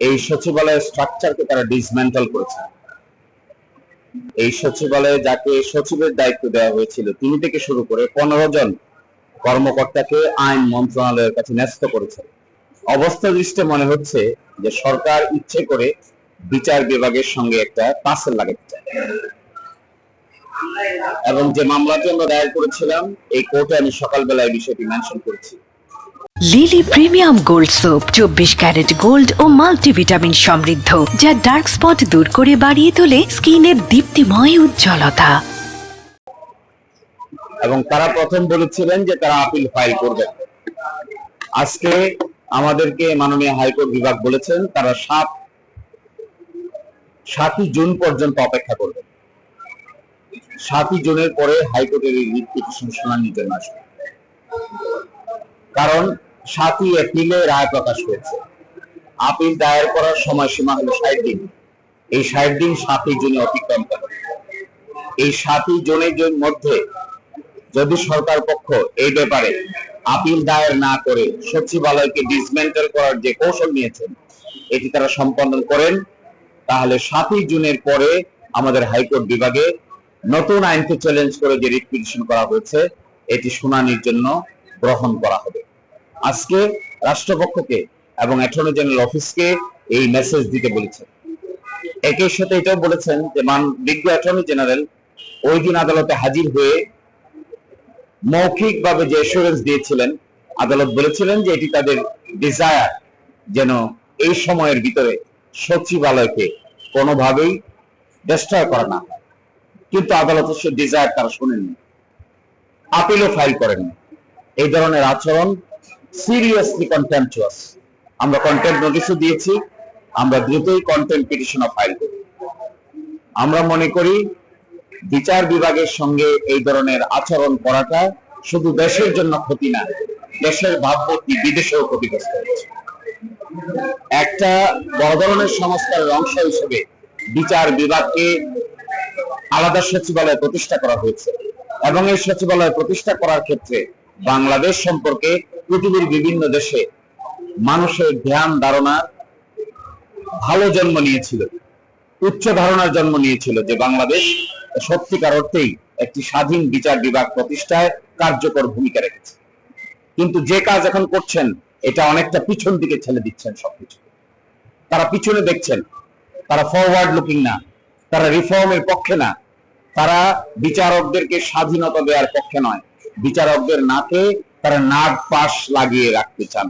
এই সচিবালয়ের স্ট্রাকচারকে তারা ডিসমেন্টাল করেছে। এই সচিবালয়ে যাকে সচিবের দায়িত্ব দেওয়া হয়েছিল তিনি থেকে শুরু করে 15 জন কর্মকর্তাকে আইন মন্ত্রণালয়ের কাছে ন্যস্ত করেছে। অবস্থা দৃষ্টে মনে হচ্ছে যে সরকার ইচ্ছে করে বিচার বিভাগের সঙ্গে একটা পাসেল লাগাতে চায়। এবং যে মামলাটি আমরা দায়ের করেছিলাম এই কোর্টে আমি সকালবেলায় বিষয়টি মেনশন করেছি। Lily premium gold soap 24 carat gold ও মাল্টিভিটামিন সমৃদ্ধ, যা ডার্ক স্পট দূর করে বাড়িয়ে তোলে স্কিনের দীপ্তিময় উজ্জ্বলতা। এবং তারা প্রথম বলেছিলেন যে তারা আপিল ফাইল করবেন। আজকে আমাদেরকে মাননীয় হাইকোর্ট বিভাগ বলেছেন তারা 7ই জুন পর্যন্ত অপেক্ষা করবেন। 7ই জুনের পরে হাইকোর্টের এই রিট পিটিশন শুনানির জন্য আসবে। কারণ 7ই এপ্রিলে রায় প্রকাশ হয়েছে। আপিল দায়ের করার সময়সীমা হলো 60 দিন। এই 60 দিন 7ই জুনে অতিক্রম করে। এই 7ই জুনের মধ্যে যদি সরকার পক্ষ এই ব্যাপারে আপিল দায়ের না করে সচিবালয়কে ডিসমেন্টাল করার যে কৌশল নিয়েছেন এটি তারা সম্পন্ন করেন, তাহলে 7ই জুনের পরে আমাদের হাইকোর্ট বিভাগে নতুন আইনকে চ্যালেঞ্জ করে যে রিট পিটিশন করা হয়েছে এটি শুনানির জন্য গ্রহণ করা হবে। আজকে রাষ্ট্রপক্ষকে এবং অ্যাটর্নি জেনারেল অফিসকে এই মেসেজ দিতে বলেছেন। একই সাথে এটাও বলেছেন যে বিজ্ঞ অ্যাটর্নি জেনারেল ওই দিন আদালতে হাজির হয়ে মৌখিকভাবে যে অ্যাসুরেন্স দিয়েছিলেন, আদালত বলেছিলেন যে এটি তাদের ডিজায়ার যেন এই সময়ের ভিতরে সচিবালয়কে কোনোভাবেই ডিস্ট্রয় করা না হয়। কিন্তু আদালতের সে ডিজায়ার তারা শুনেননি, আপিলও ফাইল করেননি। এই ধরনের আচরণ সিরিয়াসলি কন্টেম্পচুয়াস। আমরা কন্টেম্প নোটিশও দিয়েছি, আমরা দ্রুতই কন্টেম্প পিটিশনও ফাইল করি। আমরা মনে করি বিচার বিভাগের সঙ্গে এই ধরনের আচরণ করাটা শুধু দেশের জন্য ক্ষতি না, দেশের ভাবমূর্তি বিদেশেও ক্ষতিগ্রস্ত হচ্ছে। একটা বড় ধরনের সংস্কারের অংশ হিসেবে বিচার বিভাগকে আলাদা সচিবালয় প্রতিষ্ঠা করা হয়েছে এবং এই সচিবালয় প্রতিষ্ঠা করার ক্ষেত্রে বাংলাদেশ সম্পর্কে পৃথিবীর বিভিন্ন দেশে মানুষের ধ্যান ধারণার ভালো জন্ম নিয়েছিল, উচ্চ ধারণার জন্ম নিয়েছিল যে বাংলাদেশ সত্যিকার অর্থেই একটি স্বাধীন বিচার বিভাগ প্রতিষ্ঠায় কার্যকর ভূমিকা রেখেছে। কিন্তু যে কাজ এখন করছেন এটা অনেকটা পিছন দিকে ঠেলে দিচ্ছেন সবকিছু। তারা পিছনে দেখছেন, তারা ফরওয়ার্ড লুকিং না, তারা রিফর্মের পক্ষে না, তারা বিচারকদেরকে স্বাধীনতা দেওয়ার পক্ষে নয়, বিচারকদের নাকে তারা নাক পাশ লাগিয়ে রাখতে চান।